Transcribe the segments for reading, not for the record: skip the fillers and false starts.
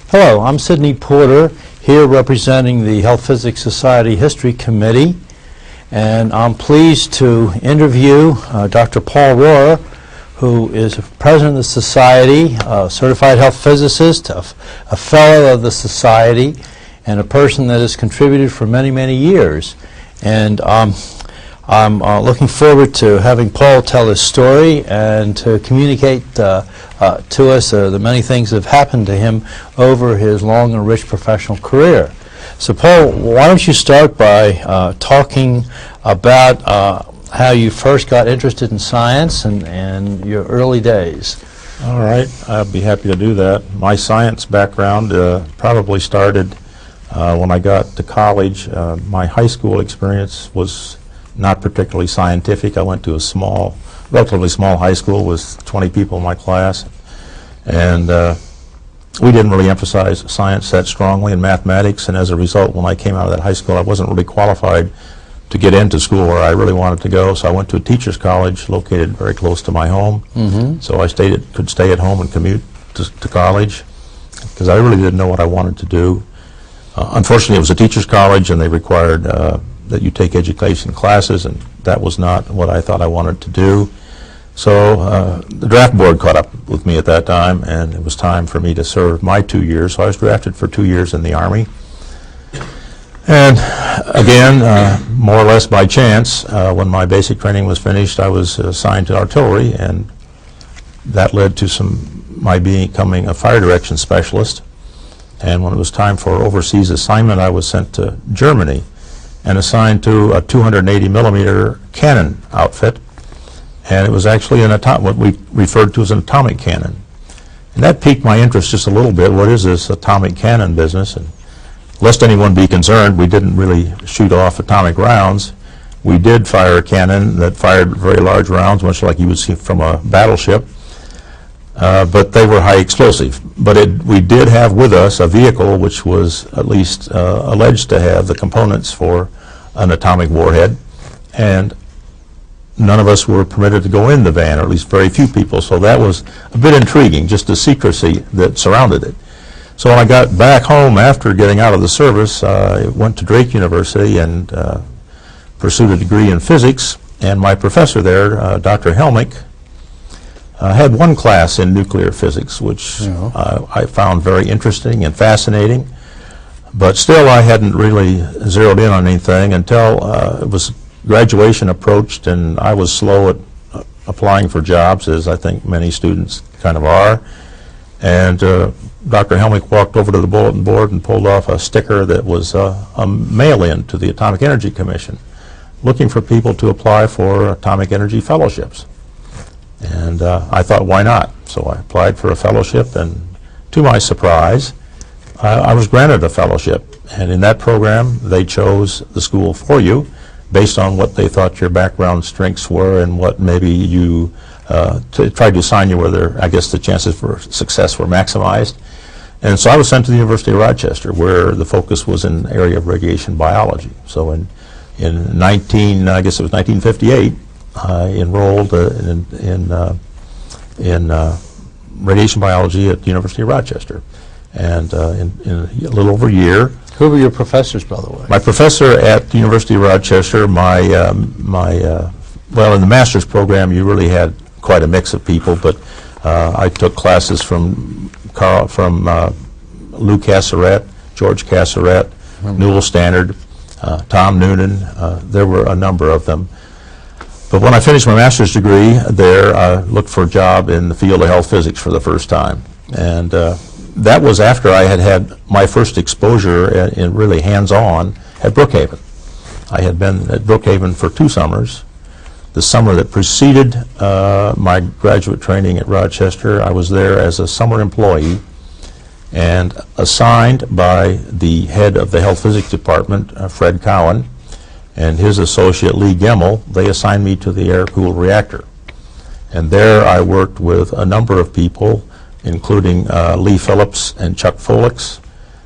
Hello, I'm Sidney Porter, here representing the Health Physics Society History Committee, and I'm pleased to interview Dr. Paul Rohwer, who is president of the Society, a certified health physicist, a fellow of the Society, and a person that has contributed for many, many years. And I'm looking forward to having Paul tell his story and to communicate to us the many things that have happened to him over his long and rich professional career. So Paul, why don't you start by talking about how you first got interested in science and your early days. All right, I'd be happy to do that. My science background probably started when I got to college. My high school experience was not particularly scientific. I went to a relatively small high school with 20 people in my class, and we didn't really emphasize science that strongly in mathematics, and as a result, when I came out of that high school, I wasn't really qualified to get into school where I really wanted to go, so I went to a teacher's college located very close to my home. So I could stay at home and commute to college, because I really didn't know what I wanted to do. Unfortunately, it was a teacher's college, and they required that you take education classes, and that was not what I thought I wanted to do. So the draft board caught up with me at that time, and it was time for me to serve my 2 years. So I was drafted for 2 years in the Army. And again, more or less by chance, when my basic training was finished, I was assigned to artillery, and that led to my becoming a fire direction specialist. And when it was time for overseas assignment, I was sent to Germany and assigned to a 280 millimeter cannon outfit. And it was actually what we referred to as an atomic cannon. And that piqued my interest just a little bit. What is this atomic cannon business? And lest anyone be concerned, we didn't really shoot off atomic rounds. We did fire a cannon that fired very large rounds, much like you would see from a battleship, but they were high explosive. But we did have with us a vehicle which was at least alleged to have the components for an atomic warhead, and none of us were permitted to go in the van, or at least very few people, so that was a bit intriguing, just the secrecy that surrounded it. So when I got back home after getting out of the service, I went to Drake University and pursued a degree in physics, and my professor there, Dr. Helmick, had one class in nuclear physics, which I found very interesting and fascinating, but still I hadn't really zeroed in on anything until graduation approached, and I was slow at applying for jobs, as I think many students kind of are. And Dr. Helmick walked over to the bulletin board and pulled off a sticker that was a mail-in to the Atomic Energy Commission, looking for people to apply for atomic energy fellowships. And I thought, why not? So I applied for a fellowship, and to my surprise, I was granted a fellowship. And in that program, they chose the school for you based on what they thought your background strengths were and what maybe you tried to assign you whether, I guess, the chances for success were maximized. And so I was sent to the University of Rochester, where the focus was in the area of radiation biology. So in 1958, I enrolled in radiation biology at the University of Rochester. And in a little over a year. Who were your professors, by the way? My professor at the University of Rochester, well, in the master's program, you really had quite a mix of people, but I took classes from Lou Casseret, George Casseret, Newell Stannard, Tom Noonan. There were a number of them. But when I finished my master's degree there, I looked for a job in the field of health physics for the first time. And that was after I had my first exposure in really hands-on at Brookhaven. I had been at Brookhaven for 2 summers. The summer that preceded my graduate training at Rochester, I was there as a summer employee and assigned by the head of the health physics department, Fred Cowan, and his associate Lee Gemmel. They assigned me to the air-cooled reactor. And there I worked with a number of people, including Lee Phillips and Chuck Folix,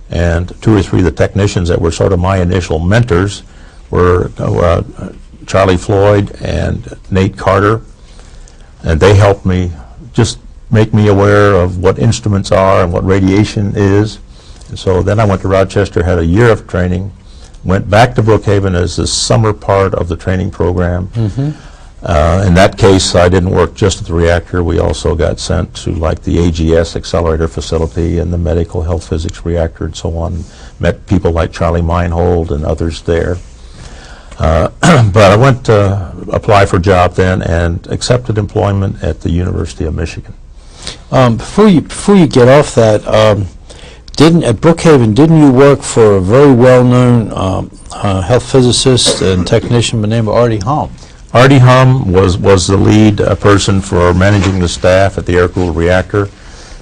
and 2 or 3 of the technicians that were sort of my initial mentors were Charlie Floyd and Nate Carter, and they helped me just make me aware of what instruments are and what radiation is. And so then I went to Rochester, had a year of training, went back to Brookhaven as the summer part of the training program. In that case, I didn't work just at the reactor. We also got sent to like the AGS accelerator facility and the medical health physics reactor and so on. Met people like Charlie Meinhold and others there. But I went to apply for a job then and accepted employment at the University of Michigan. Before you get off that, at Brookhaven, didn't you work for a very well-known health physicist and technician by the name of Artie Hum? Artie Hum was the lead person for managing the staff at the air-cooled reactor,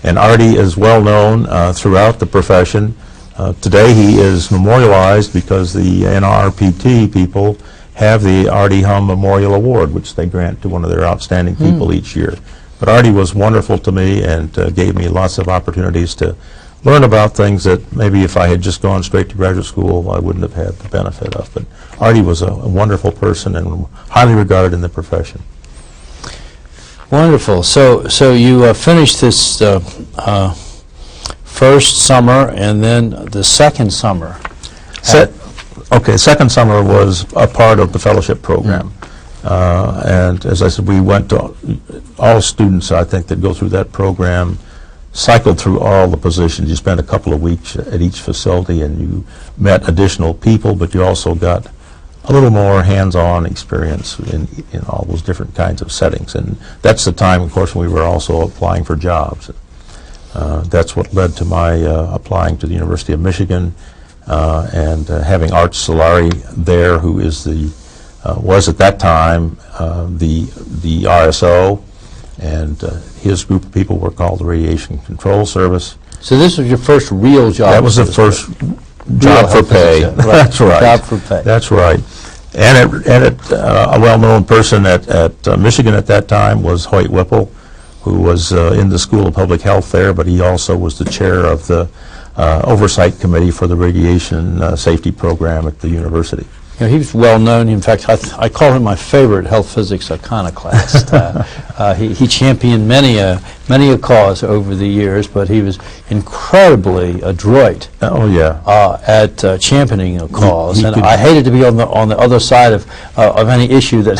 and Artie is well known throughout the profession. Today he is memorialized because the NRPT people have the Artie Hum Memorial Award, which they grant to one of their outstanding people each year. But Artie was wonderful to me and gave me lots of opportunities to learn about things that maybe if I had just gone straight to graduate school, I wouldn't have had the benefit of. But Artie was a wonderful person and highly regarded in the profession. Wonderful. So you finished this first summer, and then the second summer. Second summer was a part of the fellowship program. And as I said, we went to all students, I think, that go through that program cycled through all the positions. You spent a couple of weeks at each facility and you met additional people, but you also got a little more hands-on experience in all those different kinds of settings. And that's the time, of course, when we were also applying for jobs. That's what led to my applying to the University of Michigan and having Art Solari there, who is was at that time the RSO, and his group of people were called the Radiation Control Service. So this was your first real job? That was the first job for pay. Right. That's right. Job for pay. That's right. And a well-known person at Michigan at that time was Hoyt Whipple, who was in the School of Public Health there, but he also was the chair of the Oversight Committee for the Radiation Safety Program at the university. You know, he was well known. In fact, I call him my favorite health physics iconoclast. He championed many a cause over the years, but he was incredibly adroit. Oh yeah. At championing a cause, and I hated to be on the other side of any issue that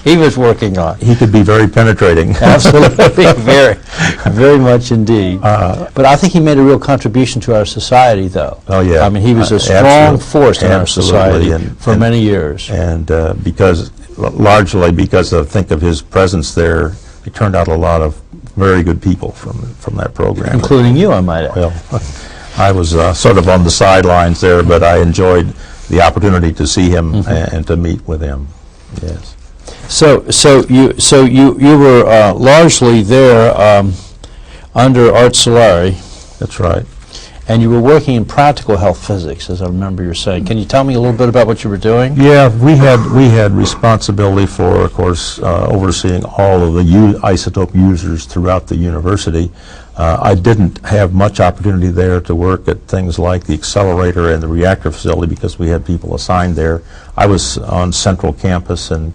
he was working on. He could be very penetrating. Absolutely, very much indeed. But I think he made a real contribution to our society, though. Oh yeah. I mean, he was a strong force in our society for many years. And largely because I think of his presence there, he turned out a lot of very good people from that program. Including you, I might add. Well, I was sort of on the sidelines there, but I enjoyed the opportunity to see him and to meet with him. Yes. So you were largely there under Art Solari. That's right. And you were working in practical health physics, as I remember you saying. Can you tell me a little bit about what you were doing? Yeah, we had responsibility for, of course, overseeing all of the isotope users throughout the university. I didn't have much opportunity there to work at things like the accelerator and the reactor facility because we had people assigned there. I was on central campus, and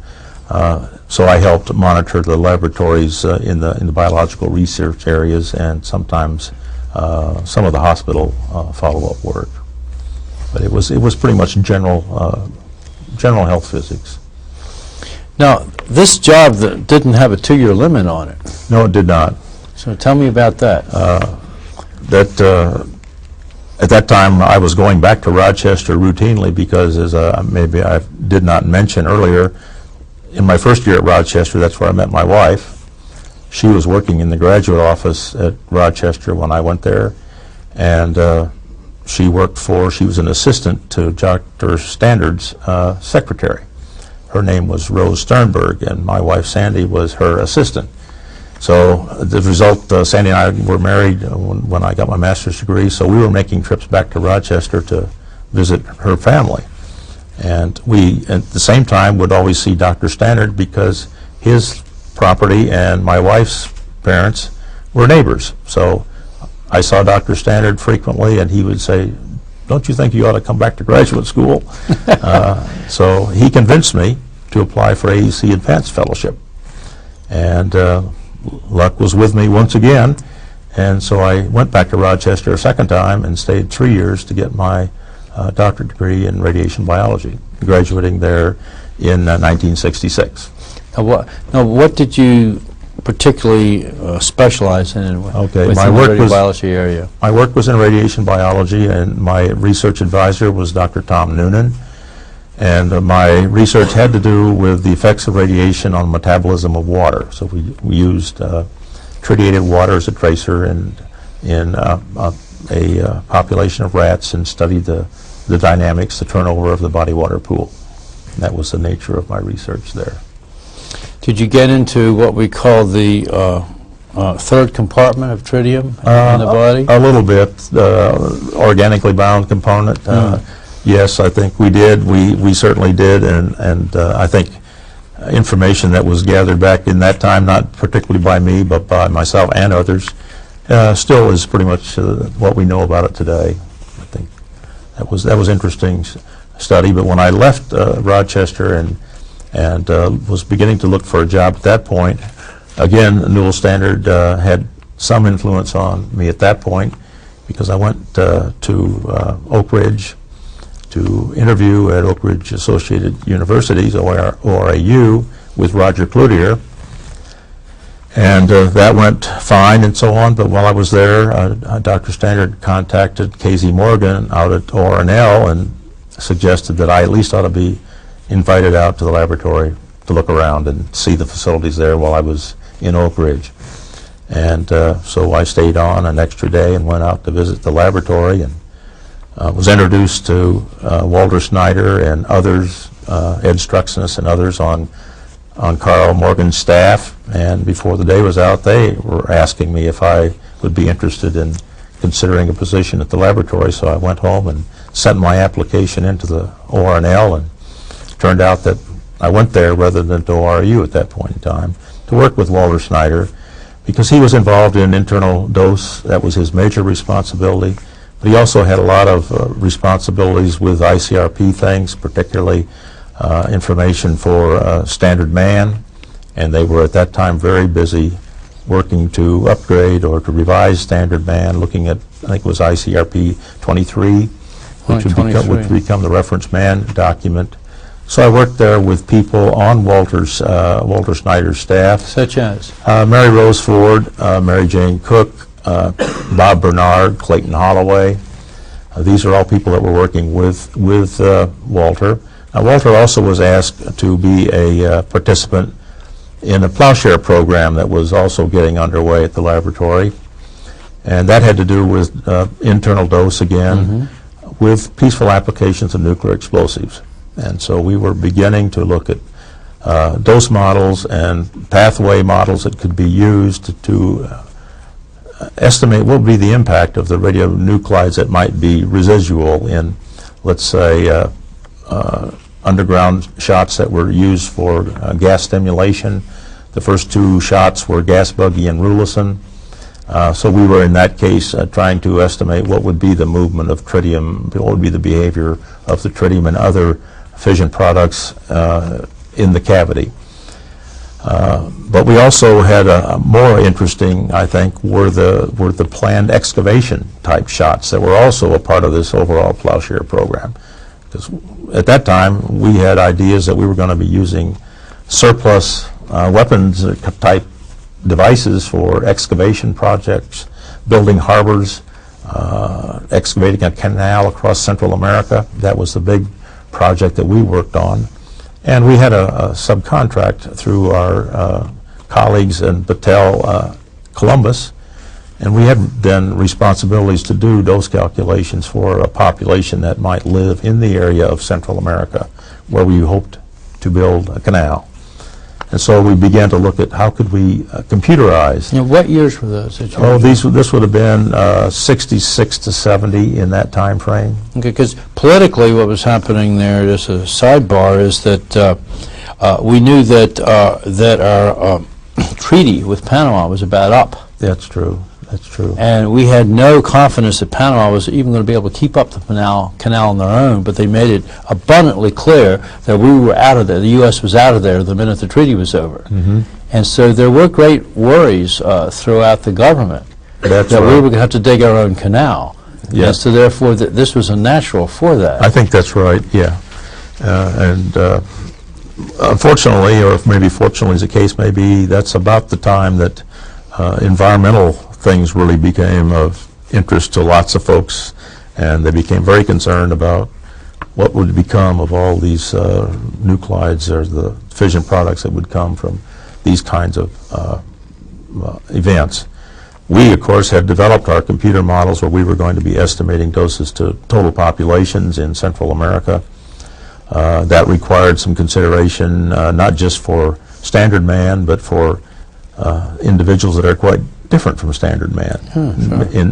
so I helped monitor the laboratories in the biological research areas and sometimes some of the hospital follow-up work. But it was pretty much general health physics. Now, this job didn't have a 2-year limit on it. No, it did not. So tell me about that. At that time, I was going back to Rochester routinely because, as maybe I did not mention earlier, in my first year at Rochester, that's where I met my wife. She was working in the graduate office at Rochester when I went there, and she was an assistant to Dr. Standard's secretary. Her name was Rose Sternberg, and my wife Sandy was her assistant. So the result, Sandy and I were married when I got my master's degree, so we were making trips back to Rochester to visit her family. And we, at the same time, would always see Dr. Standard because his property and my wife's parents were neighbors. So I saw Dr. Standard frequently, and he would say, "Don't you think you ought to come back to graduate school?" So he convinced me to apply for AEC Advanced Fellowship. And luck was with me once again, and so I went back to Rochester a second time and stayed 3 years to get my doctorate degree in radiation biology, graduating there in 1966. Now, what did you particularly specialize in Okay, within my the work was radiobiology area? My work was in radiation biology, and my research advisor was Dr. Tom Noonan. And my research had to do with the effects of radiation on metabolism of water. So we used tritiated water as a tracer in a population of rats and studied the dynamics, the turnover of the body water pool. And that was the nature of my research there. Did you get into what we call the third compartment of tritium in the body? A little bit, organically bound component. Yes, I think we did. We certainly did, and I think information that was gathered back in that time, not particularly by me, but by myself and others, still is pretty much what we know about it today. I think that was interesting study. But when I left Rochester and was beginning to look for a job at that point, again, Newell Standard had some influence on me at that point, because I went to Oak Ridge to interview at Oak Ridge Associated Universities, ORAU, with Roger Cloutier. And that went fine and so on, but while I was there, Dr. Standard contacted KZ Morgan out at ORNL and suggested that I at least ought to be invited out to the laboratory to look around and see the facilities there while I was in Oak Ridge. And so I stayed on an extra day and went out to visit the laboratory, and was introduced to Walter Snyder and others, Ed Struxness and others on Carl Morgan's staff. And before the day was out, they were asking me if I would be interested in considering a position at the laboratory. So I went home and sent my application into the ORNL, and it turned out that I went there rather than to ORU at that point in time to work with Walter Snyder, because he was involved in internal dose. That was his major responsibility. But he also had a lot of responsibilities with ICRP things, particularly information for Standard Man, and they were at that time very busy working to upgrade or to revise Standard Man, looking at, I think it was ICRP 23, which would become the reference man document. So I worked there with people on Walter Snyder's staff. Such as? Mary Rose Ford, Mary Jane Cook, Bob Bernard, Clayton Holloway. These are all people that were working with Walter. Walter also was asked to be a participant in a plowshare program that was also getting underway at the laboratory. And that had to do with internal dose again, with peaceful applications of nuclear explosives. And so we were beginning to look at dose models and pathway models that could be used to estimate what would be the impact of the radionuclides that might be residual in, let's say, underground shots that were used for gas stimulation. The first two shots were gas buggy and Rulison. So we were in that case trying to estimate what would be the movement of tritium, what would be the behavior of the tritium and other fission products in the cavity. But we also had a more interesting, I think, were the planned excavation type shots that were also a part of this overall plowshare program. Because at that time we had ideas that we were going to be using surplus weapons type devices for excavation projects, building harbors, excavating a canal across Central America. That was the big project that we worked on. And we had a subcontract through our colleagues in Battelle, Columbus, and we had then responsibilities to do dose calculations for a population that might live in the area of Central America, where we hoped to build a canal. And so we began to look at how could we computerize. Now, what years were those? Oh, this would have been 66 to 70 in that time frame. Okay, because politically what was happening there, just a sidebar, is that we knew that our treaty with Panama was about up. That's true. That's true. And we had no confidence that Panama was even going to be able to keep up the canal on their own, but they made it abundantly clear that we were out of there, the U.S. was out of there the minute the treaty was over. And so there were great worries throughout the government That's that we right. were going to have to dig our own canal. Yeah. And so therefore this was a natural for that. I think that's right, yeah. Unfortunately, or maybe fortunately as the case may be, that's about the time that environmental things really became of interest to lots of folks, and they became very concerned about what would become of all these nuclides or the fission products that would come from these kinds of events. We, of course, had developed our computer models where we were going to be estimating doses to total populations in Central America. That required some consideration, not just for standard man, but for individuals that are quite different from standard man,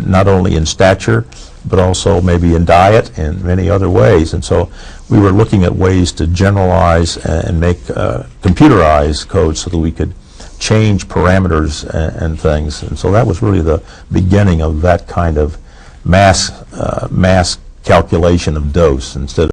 not only in stature, but also maybe in diet and many other ways. And so we were looking at ways to generalize and make computerized code so that we could change parameters and things. And so that was really the beginning of that kind of mass calculation of dose instead